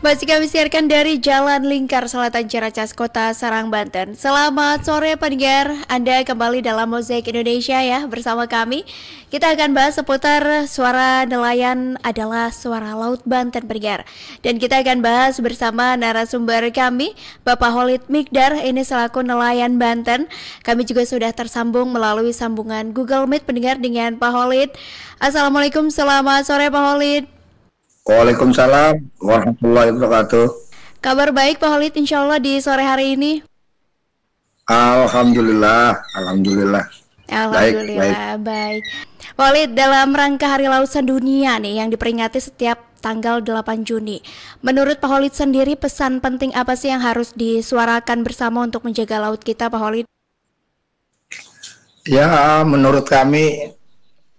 Masih kami siarkan dari Jalan Lingkar Selatan Ciracas, Kota Serang, Banten. Selamat sore pendengar, Anda kembali dalam Mozaik Indonesia ya bersama kami. Kita akan bahas seputar suara nelayan adalah suara laut Banten pendengar. Dan kita akan bahas bersama narasumber kami, Bapak Holid Mikdar, ini selaku nelayan Banten. Kami juga sudah tersambung melalui sambungan Google Meet pendengar dengan Pak Holid. Assalamualaikum, selamat sore Pak Holid. Waalaikumsalam warahmatullahi wabarakatuh. Kabar baik Pak Holid insya Allah di sore hari ini? Alhamdulillah. Alhamdulillah, baik. Pak Holid, dalam rangka Hari Laut Sedunia nih yang diperingati setiap tanggal 8 Juni. Menurut Pak Holid sendiri, pesan penting apa sih yang harus disuarakan bersama untuk menjaga laut kita Pak Holid? Ya, menurut kami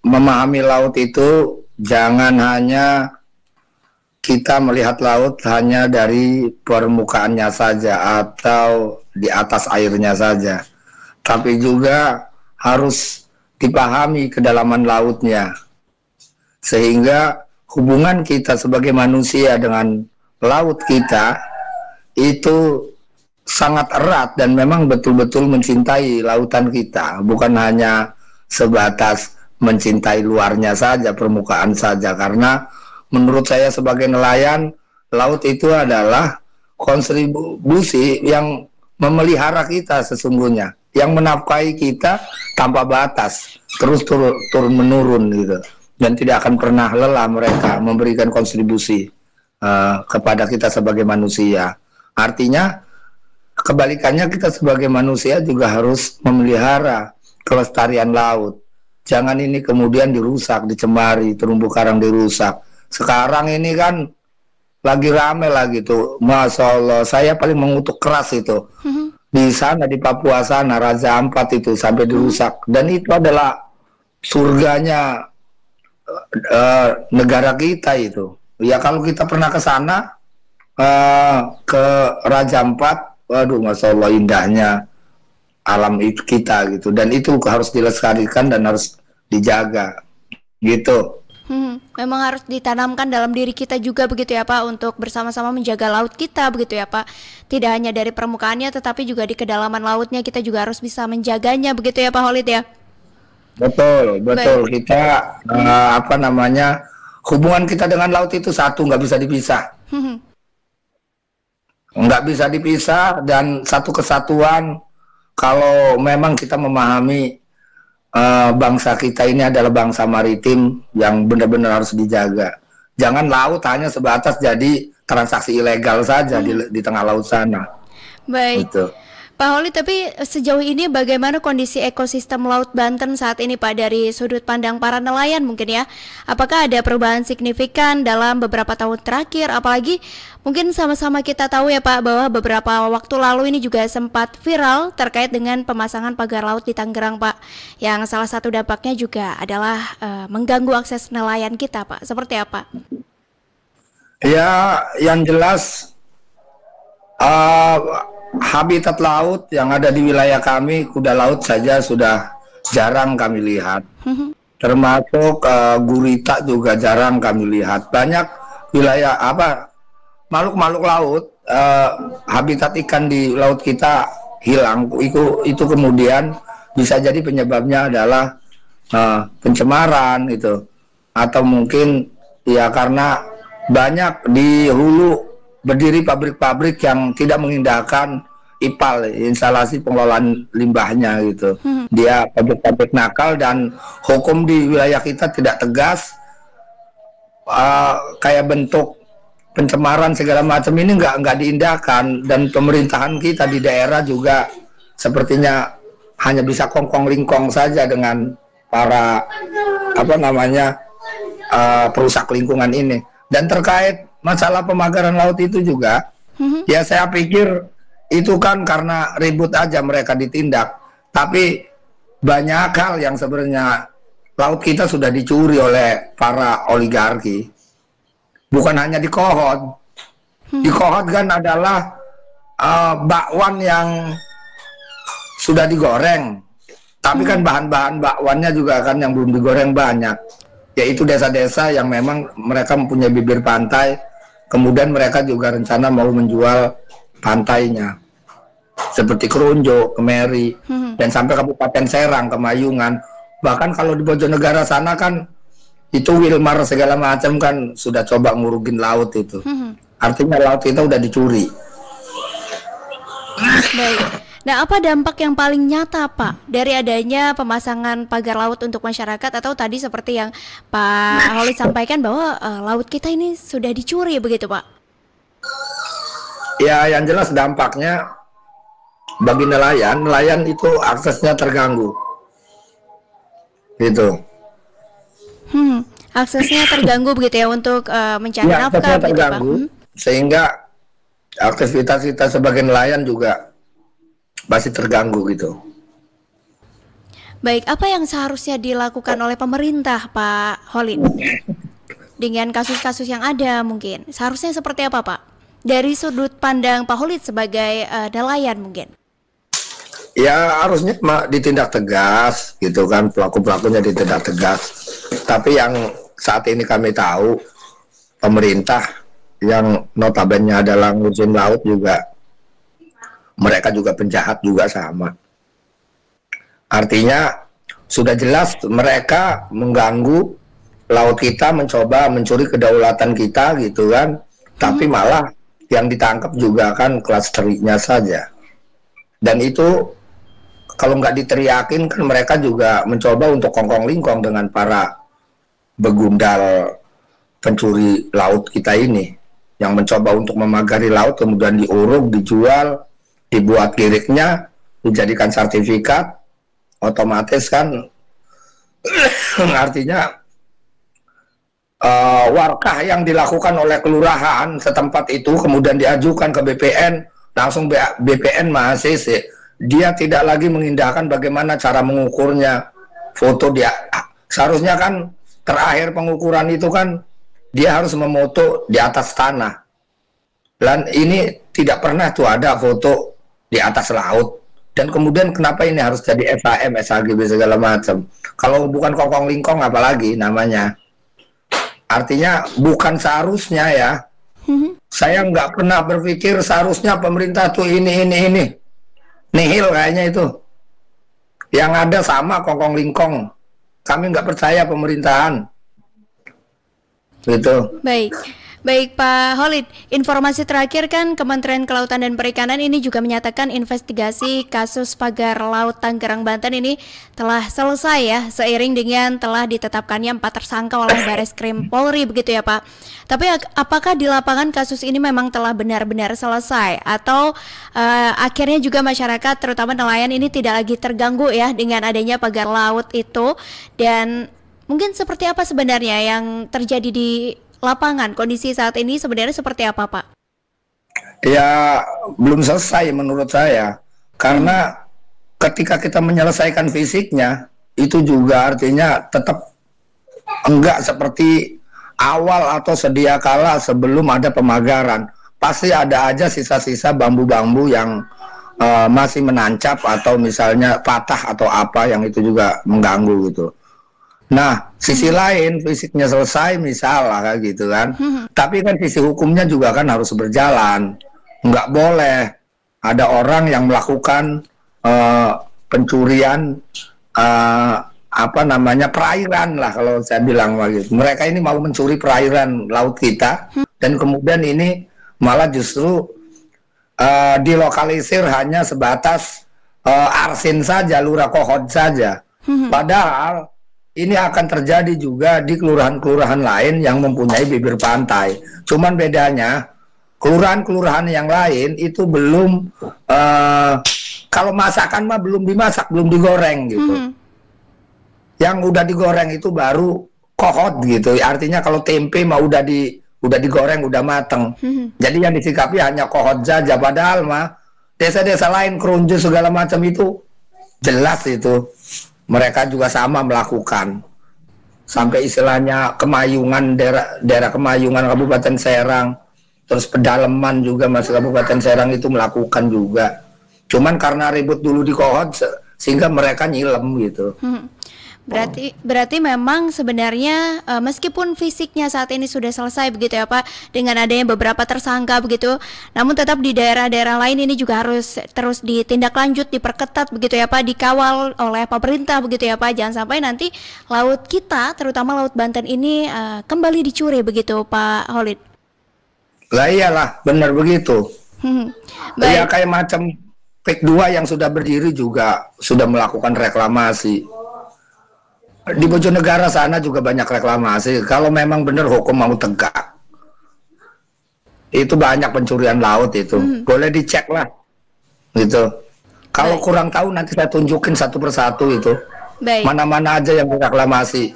memahami laut itu jangan hanya kita melihat laut hanya dari permukaannya saja atau di atas airnya saja, tapi juga harus dipahami kedalaman lautnya, sehingga hubungan kita sebagai manusia dengan laut kita itu sangat erat dan memang betul-betul mencintai lautan kita, bukan hanya sebatas mencintai luarnya saja, permukaan saja, karena menurut saya sebagai nelayan, laut itu adalah kontribusi yang memelihara kita sesungguhnya, yang menafkahi kita tanpa batas, terus turun menurun gitu, dan tidak akan pernah lelah mereka memberikan kontribusi kepada kita sebagai manusia. Artinya kebalikannya, kita sebagai manusia juga harus memelihara kelestarian laut. Jangan ini kemudian dirusak, dicemari, terumbu karang dirusak. Sekarang ini kan lagi rame lagi tuh, Masya Allah, saya paling mengutuk keras itu. Di sana, di Papua sana, Raja Ampat itu sampai dirusak. Dan itu adalah surganya negara kita itu. Ya kalau kita pernah ke sana, ke Raja Ampat, waduh Masya Allah indahnya alam itu kita gitu. Dan itu harus dilestarikan dan harus dijaga gitu. Memang harus ditanamkan dalam diri kita juga begitu ya Pak, untuk bersama-sama menjaga laut kita begitu ya Pak. Tidak hanya dari permukaannya tetapi juga di kedalaman lautnya kita juga harus bisa menjaganya begitu ya Pak Holid ya. Betul. Baik. Kita hubungan kita dengan laut itu satu, nggak bisa dipisah. Nggak bisa dipisah dan satu kesatuan. Kalau memang kita memahami bangsa kita ini adalah bangsa maritim yang benar-benar harus dijaga. Jangan laut hanya sebatas jadi transaksi ilegal saja di tengah laut sana. Baik. Gitu. Pak Holid, tapi sejauh ini bagaimana kondisi ekosistem Laut Banten saat ini Pak, dari sudut pandang para nelayan mungkin ya? Apakah ada perubahan signifikan dalam beberapa tahun terakhir? Apalagi mungkin sama-sama kita tahu ya Pak, bahwa beberapa waktu lalu ini juga sempat viral terkait dengan pemasangan pagar laut di Tangerang Pak, yang salah satu dampaknya juga adalah mengganggu akses nelayan kita Pak. Seperti apa? Ya, yang jelas habitat laut yang ada di wilayah kami, kuda laut saja sudah jarang kami lihat. Termasuk gurita juga jarang kami lihat. Banyak wilayah makhluk-makhluk laut, habitat ikan di laut kita hilang. Itu kemudian bisa jadi penyebabnya adalah pencemaran itu, atau mungkin ya karena banyak di hulu berdiri pabrik-pabrik yang tidak mengindahkan IPAL, instalasi pengelolaan limbahnya gitu. Dia pabrik-pabrik nakal dan hukum di wilayah kita tidak tegas. Kayak bentuk pencemaran segala macam ini nggak diindahkan, dan pemerintahan kita di daerah juga sepertinya hanya bisa kongkong lingkong saja dengan para perusak lingkungan ini. Dan terkait masalah pemagaran laut itu juga, ya saya pikir itu kan karena ribut aja mereka ditindak. Tapi banyak hal yang sebenarnya laut kita sudah dicuri oleh para oligarki. Bukan hanya di Kohot. Di Kohot kan adalah bakwan yang sudah digoreng. Tapi kan bahan-bahan bakwannya juga kan yang belum digoreng banyak. Yaitu desa-desa yang memang mereka mempunyai bibir pantai, Kemudian mereka juga rencana mau menjual pantainya seperti Kronjo, Kemeri, dan sampai Kabupaten Serang, Kemayungan. Bahkan kalau di Bojonegara sana kan itu Wilmar segala macam kan sudah coba ngurugin laut itu. Artinya laut kita udah dicuri. Baik. Nah, apa dampak yang paling nyata, Pak, dari adanya pemasangan pagar laut untuk masyarakat, atau tadi seperti yang Pak Holid sampaikan bahwa laut kita ini sudah dicuri begitu, Pak? Ya, yang jelas dampaknya bagi nelayan itu aksesnya terganggu. Gitu. Aksesnya terganggu begitu ya untuk mencari Ya, nafkah aksesnya begitu, Pak. terganggu, sehingga aktivitas kita sebagai nelayan juga masih terganggu gitu. Baik, apa yang seharusnya dilakukan oleh pemerintah, Pak Holid? Dengan kasus-kasus yang ada mungkin, seharusnya seperti apa, Pak? Dari sudut pandang Pak Holid sebagai nelayan mungkin. Ya harusnya ditindak tegas gitu kan, pelaku-pelakunya ditindak tegas. Tapi yang saat ini kami tahu, pemerintah yang notabene adalah ngurusin laut juga, mereka juga penjahat juga sama. Artinya sudah jelas mereka mengganggu laut kita, mencoba mencuri kedaulatan kita gitu kan. Tapi malah yang ditangkap juga kan klasternya saja. Dan itu kalau nggak diteriakin kan mereka juga mencoba untuk kongkong-lingkong dengan para begundal pencuri laut kita ini, yang mencoba untuk memagari laut, kemudian diuruk, dijual, dibuat kiriknya, dijadikan sertifikat, otomatis kan artinya warkah yang dilakukan oleh kelurahan setempat itu kemudian diajukan ke BPN, langsung BPN masih dia tidak lagi mengindahkan bagaimana cara mengukurnya, foto dia. Seharusnya kan terakhir pengukuran itu kan dia harus memoto di atas tanah. Dan ini tidak pernah tuh ada foto di atas laut. Dan kemudian kenapa ini harus jadi FHM, SHGB segala macam? Kalau bukan kongkong-lingkong apalagi namanya. Artinya bukan seharusnya ya. Saya nggak pernah berpikir seharusnya pemerintah tuh ini. Nihil kayaknya itu. Yang ada sama kongkong-lingkong. Kami nggak percaya pemerintahan. Gitu. Baik Pak Holid, informasi terakhir kan Kementerian Kelautan dan Perikanan ini juga menyatakan investigasi kasus pagar laut Tanggerang Banten ini telah selesai ya, seiring dengan telah ditetapkannya 4 tersangka oleh Bareskrim Polri begitu ya Pak. Tapi apakah di lapangan kasus ini memang telah benar-benar selesai, atau akhirnya juga masyarakat terutama nelayan ini tidak lagi terganggu ya dengan adanya pagar laut itu, dan mungkin seperti apa sebenarnya yang terjadi di lapangan, kondisi saat ini sebenarnya seperti apa Pak? Ya belum selesai menurut saya, karena ketika kita menyelesaikan fisiknya itu juga artinya tetap enggak seperti awal atau sedia kala sebelum ada pemagaran. Pasti ada aja sisa-sisa bambu-bambu yang masih menancap atau misalnya patah atau apa yang itu juga mengganggu gitu. Nah, sisi lain fisiknya selesai misalnya kayak gitu kan. Tapi kan sisi hukumnya juga kan harus berjalan. Nggak boleh ada orang yang melakukan pencurian perairan lah kalau saya bilang begitu. Mereka ini mau mencuri perairan laut kita, dan kemudian ini malah justru dilokalisir hanya sebatas Arsin saja, Lurah Kohod saja. Padahal ini akan terjadi juga di kelurahan-kelurahan lain yang mempunyai bibir pantai. Cuman bedanya, kelurahan-kelurahan yang lain itu belum, kalau masakan mah belum dimasak, belum digoreng gitu. Yang udah digoreng itu baru kohot gitu. Artinya kalau tempe mah udah digoreng, udah mateng. Jadi yang disikapi hanya kohot saja. Padahal mah desa-desa lain, Kronjo segala macam itu jelas itu. Mereka juga sama melakukan, sampai istilahnya Kemayungan, daerah Kemayungan Kabupaten Serang, terus pedalaman juga masih Kabupaten Serang itu melakukan juga. Cuman karena ribut dulu di Kohot sehingga mereka nyilem gitu. Berarti memang sebenarnya meskipun fisiknya saat ini sudah selesai begitu ya Pak, dengan adanya beberapa tersangka begitu, namun tetap di daerah-daerah lain ini juga harus terus ditindaklanjut, diperketat begitu ya Pak, dikawal oleh pemerintah begitu ya Pak, jangan sampai nanti laut kita, terutama laut Banten ini kembali dicuri begitu Pak Holid. Lah iyalah, benar begitu. Ya kayak macam PIK 2 yang sudah berdiri juga sudah melakukan reklamasi. Di Bojonegara sana juga banyak reklamasi. Kalau memang benar hukum mau tegak, itu banyak pencurian laut itu. Boleh dicek lah, gitu. Kalau kurang tahu nanti saya tunjukin satu persatu itu. Mana-mana aja yang reklamasi,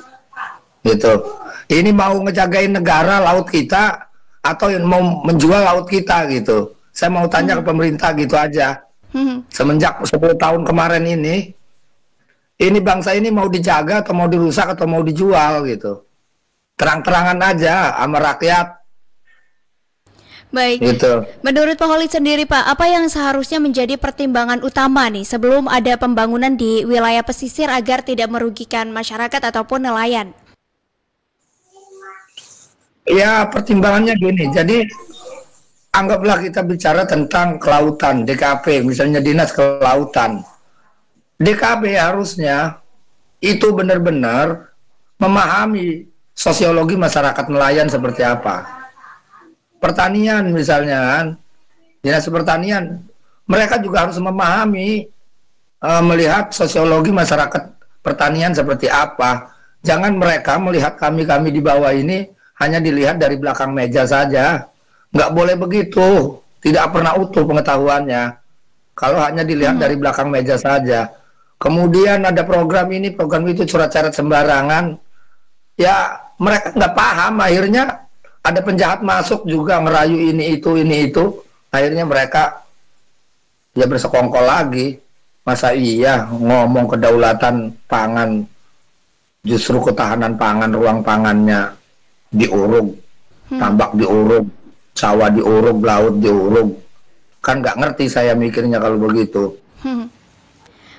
gitu. Ini mau ngejagain negara laut kita atau yang mau menjual laut kita gitu. Saya mau tanya ke pemerintah gitu aja. Semenjak 10 tahun kemarin ini bangsa ini mau dijaga atau mau dirusak atau mau dijual gitu. Terang-terangan aja sama rakyat. Baik, gitu. Menurut Pak Holid sendiri Pak, apa yang seharusnya menjadi pertimbangan utama nih sebelum ada pembangunan di wilayah pesisir agar tidak merugikan masyarakat ataupun nelayan? Ya pertimbangannya gini, jadi anggaplah kita bicara tentang kelautan, DKP, misalnya Dinas Kelautan. DKP harusnya itu benar-benar memahami sosiologi masyarakat nelayan seperti apa. Pertanian misalnya kan, Dinas Pertanian, mereka juga harus memahami, melihat sosiologi masyarakat pertanian seperti apa. Jangan mereka melihat kami-kami di bawah ini hanya dilihat dari belakang meja saja. Nggak boleh begitu, tidak pernah utuh pengetahuannya. Kalau hanya dilihat dari belakang meja saja. Kemudian ada program ini, program itu, surat-surat sembarangan. Ya mereka nggak paham, akhirnya ada penjahat masuk juga ngerayu ini itu. Akhirnya mereka ya bersekongkol lagi. Masa iya ngomong kedaulatan pangan, justru ketahanan pangan, ruang pangannya diurung, tambak diurung, sawah diurung, laut diurung. Kan nggak ngerti saya mikirnya kalau begitu.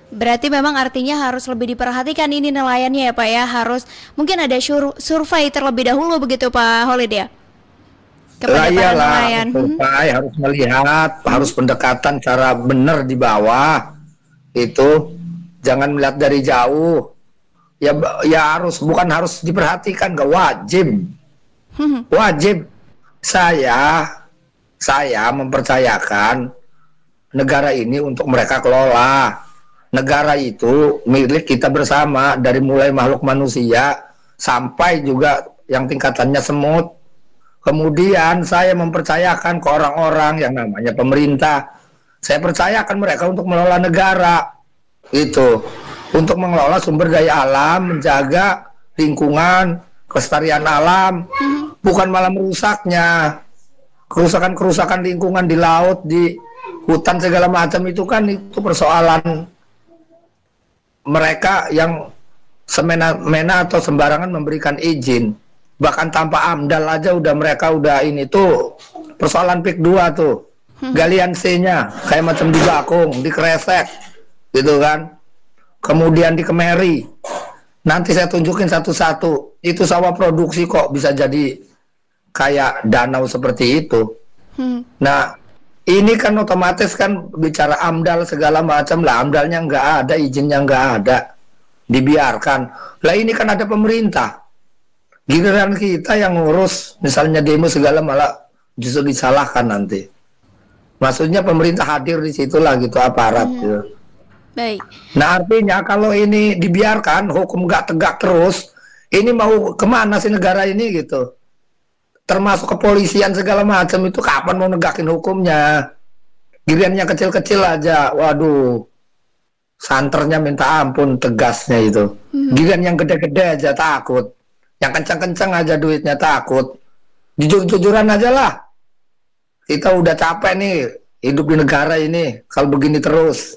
Berarti memang artinya harus lebih diperhatikan ini nelayannya ya Pak ya, harus mungkin ada survei terlebih dahulu begitu Pak Holid ya? Kepada para nelayan. Survei, harus melihat, harus pendekatan cara benar di bawah. Itu jangan melihat dari jauh. Ya harus, bukan harus diperhatikan, nggak wajib. Wajib. Saya mempercayakan negara ini untuk mereka kelola. Negara itu milik kita bersama, dari mulai makhluk manusia sampai juga yang tingkatannya semut. Kemudian saya mempercayakan ke orang-orang yang namanya pemerintah. Saya percayakan mereka untuk mengelola negara. Itu untuk mengelola sumber daya alam, menjaga lingkungan, kelestarian alam, bukan malah merusaknya. Kerusakan-kerusakan lingkungan di laut, di hutan segala macam itu kan itu persoalan mereka yang semena-mena atau sembarangan memberikan izin, bahkan tanpa AMDAL aja mereka udah ini tuh persoalan PIK 2 tuh, galian C-nya kayak macam di Bakung, di Kresek gitu kan, kemudian di Kemeri, nanti saya tunjukin satu-satu, itu sawah produksi kok bisa jadi kayak danau seperti itu. Nah ini kan otomatis kan bicara AMDAL segala macam lah, AMDALnya nggak ada, izinnya nggak ada, dibiarkan. Lah ini kan ada pemerintah, giliran kita yang ngurus, misalnya demo segala malah justru disalahkan nanti. Maksudnya pemerintah hadir di situlah gitu, aparat gitu. Baik. Nah artinya kalau ini dibiarkan, hukum nggak tegak terus, ini mau kemana sih negara ini gitu? Termasuk kepolisian segala macam itu kapan mau negakin hukumnya? Gilirannya kecil-kecil aja, waduh, santernya minta ampun tegasnya itu. Giliran yang gede-gede aja takut, yang kencang-kencang aja duitnya takut. Jujur-jujuran aja lah. Kita udah capek nih hidup di negara ini kalau begini terus.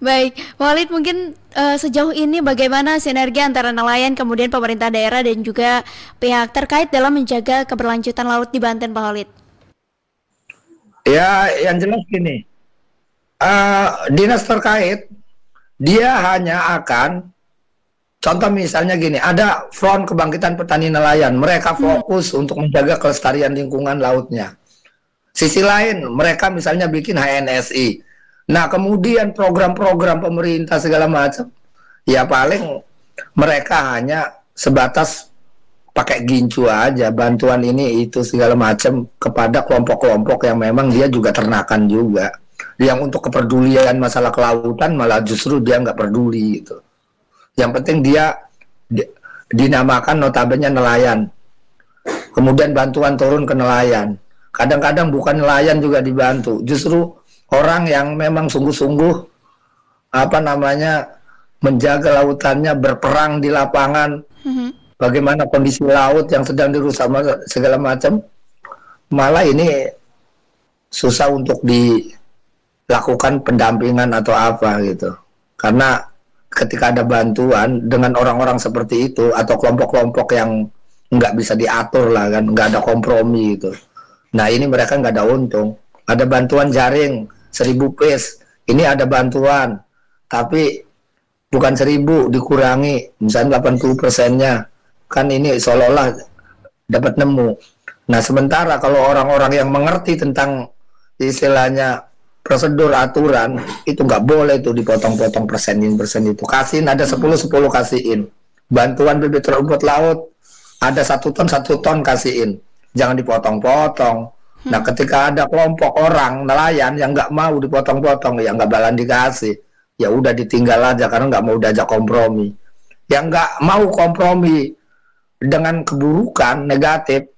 Baik, Walid, mungkin sejauh ini bagaimana sinergi antara nelayan, kemudian pemerintah daerah dan juga pihak terkait dalam menjaga keberlanjutan laut di Banten, Pak Walid? Ya, yang jelas gini, dinas terkait dia hanya akan Contoh misalnya gini, ada Front Kebangkitan Petani Nelayan, mereka fokus untuk menjaga kelestarian lingkungan lautnya. Sisi lain, mereka misalnya bikin HNSI. Nah, kemudian program-program pemerintah segala macam, ya paling mereka hanya sebatas pakai gincu aja, bantuan ini itu segala macam kepada kelompok-kelompok yang memang dia juga ternakan juga. Yang untuk kepedulian masalah kelautan malah justru dia nggak peduli gitu. Yang penting dia dinamakan notabene nelayan. Kemudian bantuan turun ke nelayan. Kadang-kadang bukan nelayan juga dibantu. Justru orang yang memang sungguh-sungguh menjaga lautannya, berperang di lapangan. Bagaimana kondisi laut yang sedang dirusak segala macam. Malah ini susah untuk dilakukan pendampingan atau apa gitu. Karena ketika ada bantuan dengan orang-orang seperti itu atau kelompok-kelompok yang nggak bisa diatur lah kan, nggak ada kompromi gitu. Nah ini mereka nggak ada untung. Ada bantuan jaring 1000 piece, ini ada bantuan, tapi bukan 1000 dikurangi, misalnya 80%-nya, kan ini seolah-olah dapat nemu. Nah sementara kalau orang-orang yang mengerti tentang istilahnya prosedur aturan itu nggak boleh tuh dipotong-potong persen itu. Kasihin ada 10 kasihin. Bantuan bibit rumput laut ada 1 ton kasihin. Jangan dipotong-potong. Nah ketika ada kelompok orang nelayan yang nggak mau dipotong-potong, ya nggak bakalan dikasih. Ya udah ditinggal aja karena nggak mau diajak kompromi. Yang nggak mau kompromi dengan keburukan negatif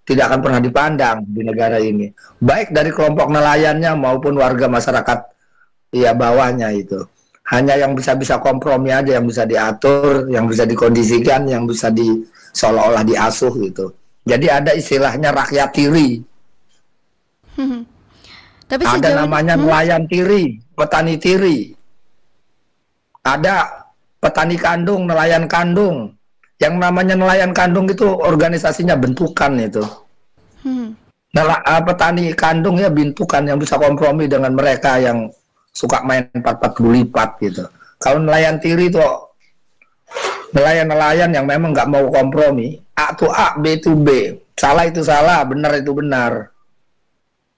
tidak akan pernah dipandang di negara ini, baik dari kelompok nelayannya maupun warga masyarakat ya bawahnya itu. Hanya yang bisa kompromi aja, yang bisa diatur, yang bisa dikondisikan, yang bisa seolah-olah diasuh gitu. Jadi ada istilahnya rakyat tiri. Tapi ada namanya nelayan tiri, petani tiri. Ada petani kandung, nelayan kandung. Yang namanya nelayan kandung itu organisasinya bentukan itu. Petani kandung ya bentukan yang bisa kompromi dengan mereka yang suka main 4-4 lipat gitu. Kalau nelayan tiri itu nelayan-nelayan yang memang nggak mau kompromi, A itu A, B itu B, salah itu salah, benar itu benar.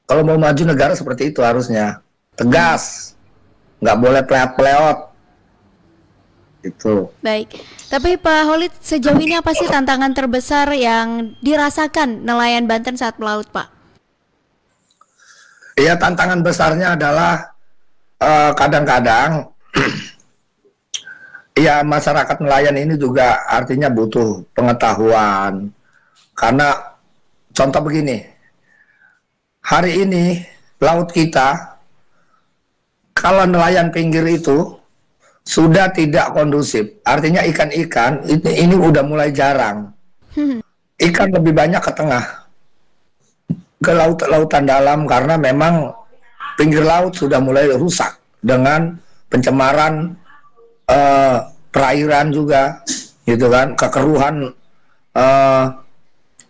Kalau mau maju negara seperti itu harusnya tegas, nggak boleh pleot-pleot. Itu. Baik, tapi Pak Khalid, sejauh ini apa sih tantangan terbesar yang dirasakan nelayan Banten saat melaut, Pak? Iya, tantangan besarnya adalah kadang-kadang ya masyarakat nelayan ini juga artinya butuh pengetahuan. Karena contoh begini, hari ini laut kita, kalau nelayan pinggir itu sudah tidak kondusif, artinya ikan-ikan ini udah mulai jarang. Ikan lebih banyak ke tengah, ke lautan dalam karena memang pinggir laut sudah mulai rusak dengan pencemaran perairan juga, gitu kan, kekeruhan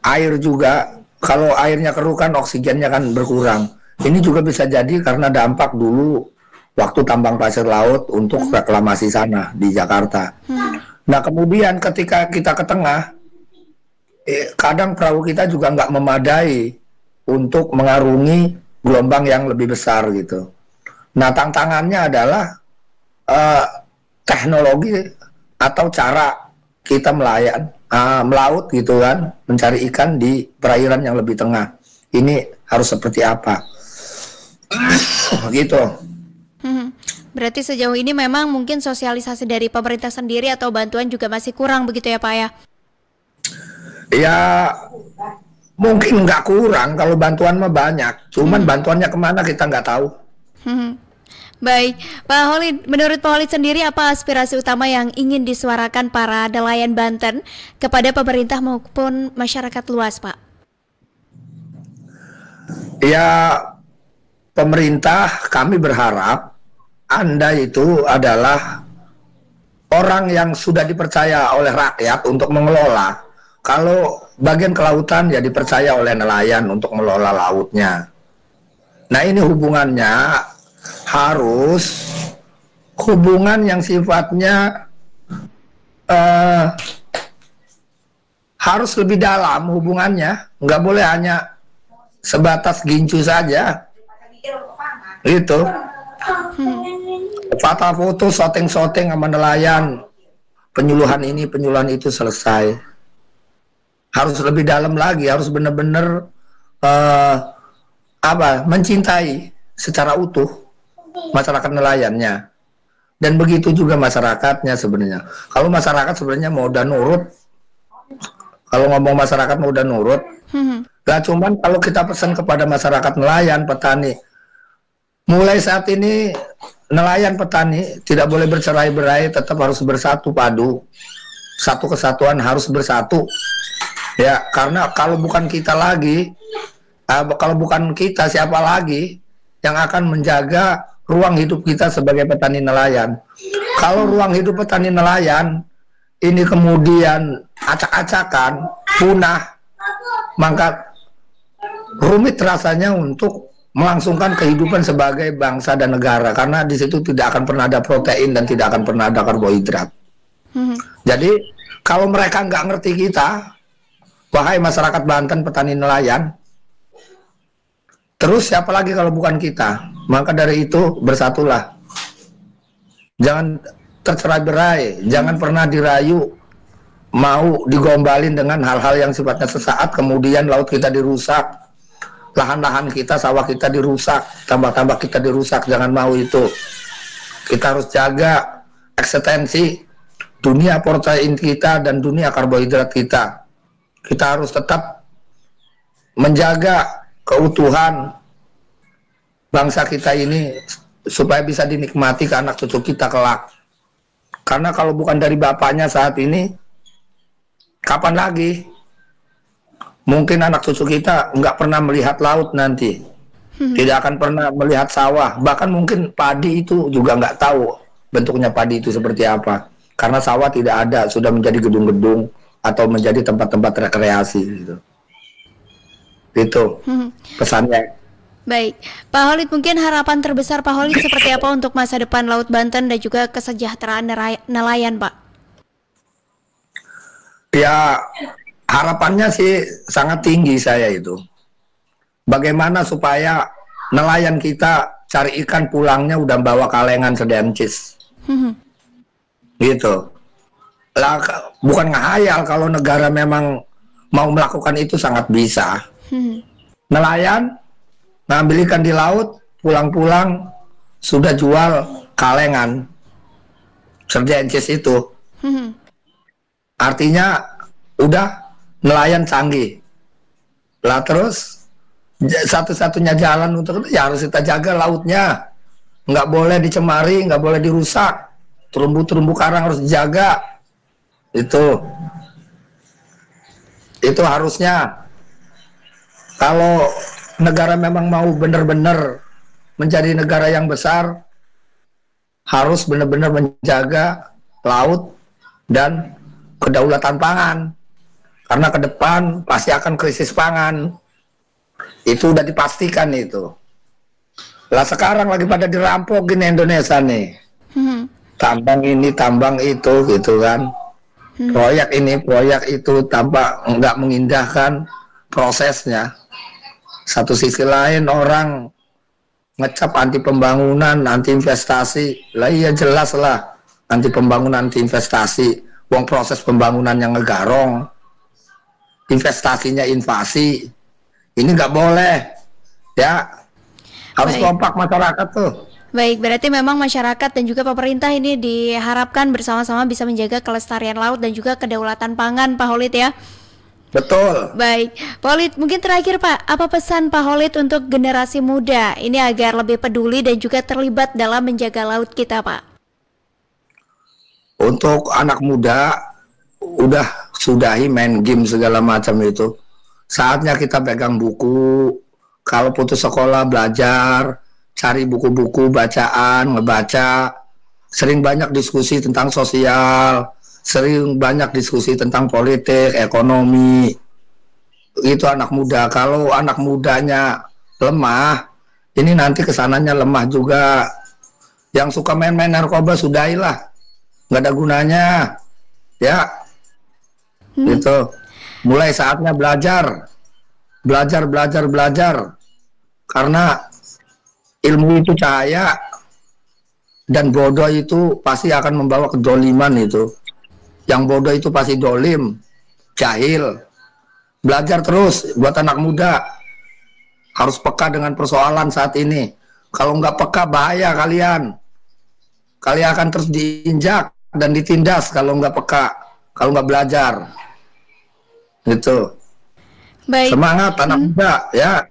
air juga. Kalau airnya keruh kan oksigennya kan berkurang. Ini juga bisa jadi karena dampak dulu waktu tambang pasir laut untuk reklamasi sana di Jakarta. Nah kemudian ketika kita ke tengah, kadang perahu kita juga nggak memadai untuk mengarungi gelombang yang lebih besar gitu. Nah tantangannya adalah teknologi atau cara kita melaut gitu kan, mencari ikan di perairan yang lebih tengah. Ini harus seperti apa? Gitu. Berarti sejauh ini memang mungkin sosialisasi dari pemerintah sendiri atau bantuan juga masih kurang begitu ya Pak ya? Ya mungkin nggak kurang, kalau bantuan mah banyak. Cuman bantuannya kemana kita nggak tahu. Baik, Pak Khalid, menurut Pak Khalid sendiri apa aspirasi utama yang ingin disuarakan para nelayan Banten kepada pemerintah maupun masyarakat luas, Pak? Ya, pemerintah kami berharap Anda itu adalah orang yang sudah dipercaya oleh rakyat untuk mengelola. Kalau bagian kelautan ya dipercaya oleh nelayan untuk mengelola lautnya. Nah ini hubungannya harus hubungan yang sifatnya eh, harus lebih dalam hubungannya, nggak boleh hanya sebatas gincu saja. Itu foto syuting sama nelayan, penyuluhan ini penyuluhan itu selesai. Harus lebih dalam lagi, harus benar-benar mencintai secara utuh masyarakat nelayannya. Dan begitu juga masyarakatnya sebenarnya. Kalau masyarakat sebenarnya mau udah nurut, kalau ngomong masyarakat mau udah nurut, gak cuman kalau kita pesan kepada masyarakat nelayan, petani, mulai saat ini nelayan petani tidak boleh bercerai-berai, tetap harus bersatu padu, satu kesatuan harus bersatu. Ya, karena kalau bukan kita lagi, kalau bukan kita siapa lagi yang akan menjaga ruang hidup kita sebagai petani nelayan. Kalau ruang hidup petani nelayan ini kemudian acak-acakan, punah, maka rumit rasanya untuk melangsungkan kehidupan sebagai bangsa dan negara, karena di situ tidak akan pernah ada protein dan tidak akan pernah ada karbohidrat. Jadi kalau mereka nggak ngerti kita, wahai masyarakat Banten petani nelayan, terus siapa lagi kalau bukan kita? Maka dari itu bersatulah. Jangan tercerai-berai, jangan pernah dirayu, mau digombalin dengan hal-hal yang sifatnya sesaat, kemudian laut kita dirusak, lahan-lahan kita, sawah kita dirusak, tambak-tambak kita dirusak. Jangan mau itu. Kita harus jaga eksistensi dunia protein kita dan dunia karbohidrat kita. Kita harus tetap menjaga keutuhan bangsa kita ini supaya bisa dinikmati ke anak cucu kita kelak. Karena kalau bukan dari bapaknya saat ini, kapan lagi? Mungkin anak cucu kita nggak pernah melihat laut nanti, tidak akan pernah melihat sawah, bahkan mungkin padi itu juga nggak tahu bentuknya padi itu seperti apa. Karena sawah tidak ada, sudah menjadi gedung-gedung atau menjadi tempat-tempat rekreasi gitu. Itu pesannya. Baik, Pak Khalid, mungkin harapan terbesar Pak Khalid seperti apa untuk masa depan Laut Banten dan juga kesejahteraan nelayan, Pak? Ya, harapannya sih sangat tinggi saya itu. Bagaimana supaya nelayan kita cari ikan pulangnya udah bawa kalengan sedencis. Gitu. Lah, bukan ngehayal, kalau negara memang mau melakukan itu sangat bisa. Nelayan ngambil ikan di laut, pulang-pulang sudah jual kalengan sedencis itu. Artinya udah nelayan canggih. Lah terus satu-satunya jalan untuk itu ya harus kita jaga lautnya. Nggak boleh dicemari, nggak boleh dirusak. Terumbu-terumbu karang harus dijaga. Itu harusnya. Kalau negara memang mau benar-benar menjadi negara yang besar, harus benar-benar menjaga laut dan kedaulatan pangan. Karena ke depan pasti akan krisis pangan. Itu udah dipastikan itu. Lah sekarang lagi pada dirampokin Indonesia nih. Tambang ini, tambang itu gitu kan. Proyek ini, proyek itu, tanpa nggak mengindahkan prosesnya. Satu sisi lain orang ngecap anti pembangunan, anti investasi. Lah iya jelas lah, anti pembangunan, anti investasi. Wong proses pembangunan yang ngegarong, investasinya invasi. Ini nggak boleh, ya. Harus kompak masyarakat tuh. Baik, berarti memang masyarakat dan juga pemerintah ini diharapkan bersama-sama bisa menjaga kelestarian laut dan juga kedaulatan pangan, Pak Khalid ya. Betul. Baik, Pak Khalid, mungkin terakhir Pak, apa pesan Pak Khalid untuk generasi muda ini agar lebih peduli dan juga terlibat dalam menjaga laut kita, Pak? Untuk anak muda, udah sudahi main game segala macam itu. Saatnya kita pegang buku, kalau putus sekolah belajar, cari buku-buku bacaan, ngebaca, sering banyak diskusi tentang sosial, sering banyak diskusi tentang politik, ekonomi. Itu anak muda. Kalau anak mudanya lemah, ini nanti kesananya lemah juga. Yang suka main-main narkoba sudahilah, nggak ada gunanya. ya. Itu mulai saatnya belajar, belajar, karena ilmu itu cahaya dan bodoh itu pasti akan membawa kedoliman itu. Yang bodoh itu pasti dolim, jahil. Belajar terus buat anak muda, harus peka dengan persoalan saat ini. Kalau nggak peka bahaya kalian akan terus diinjak dan ditindas kalau nggak peka, kalau nggak belajar. Itu. Baik. Semangat anak muda ya.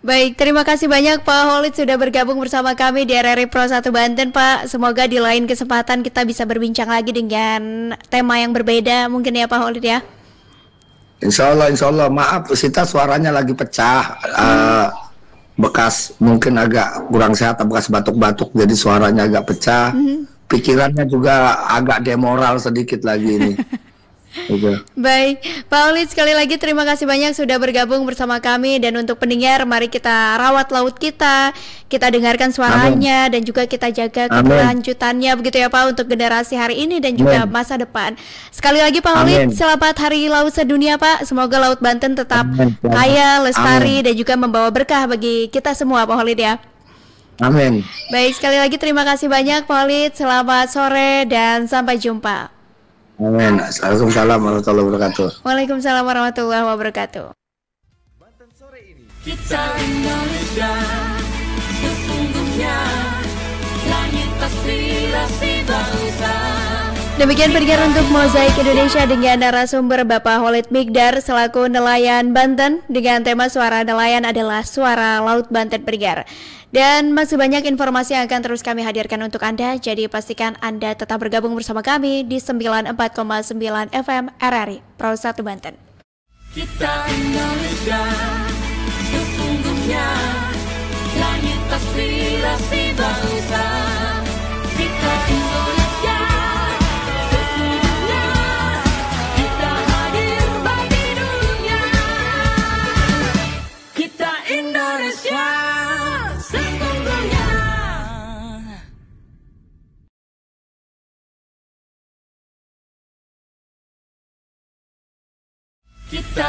Baik, terima kasih banyak Pak Khalid sudah bergabung bersama kami di RRI Pro 1 Banten, Pak. Semoga di lain kesempatan kita bisa berbincang lagi dengan tema yang berbeda mungkin ya Pak Khalid ya. Insya Allah. Maaf, Sita suaranya lagi pecah. Bekas mungkin agak kurang sehat, bekas batuk-batuk, jadi suaranya agak pecah. Pikirannya juga agak demoral sedikit lagi ini. Baik, Pak Khalid sekali lagi terima kasih banyak sudah bergabung bersama kami. Dan untuk pendengar, mari kita rawat laut kita dengarkan suaranya. Amin. Dan juga kita jaga keberlanjutannya begitu ya Pak, untuk generasi hari ini dan juga masa depan. Sekali lagi Pak Khalid, selamat Hari Laut Sedunia Pak. Semoga Laut Banten tetap kaya, lestari dan juga membawa berkah bagi kita semua Pak Khalid ya. Amin. Baik, sekali lagi terima kasih banyak Pak Khalid. Selamat sore dan sampai jumpa. Amin. Assalamualaikum warahmatullahi wabarakatuh. Waalaikumsalam warahmatullahi wabarakatuh. Banten sore ini. Kita Indonesia, sesungguhnya langit aspirasi bangsa. Demikian pendengar untuk Mozaik Indonesia dengan narasumber Bapak Khalid Migdar selaku nelayan Banten dengan tema suara nelayan adalah suara Laut Banten pendengar. Dan masih banyak informasi yang akan terus kami hadirkan untuk Anda, jadi pastikan Anda tetap bergabung bersama kami di 94,9 FM RRI Pro 1 Banten. Kita Indonesia, sesungguhnya langit aspirasi bangsa. Kita Indonesia, sesungguhnya kita hadir bagi dunia. Kita Indonesia, sesungguhnya. Kita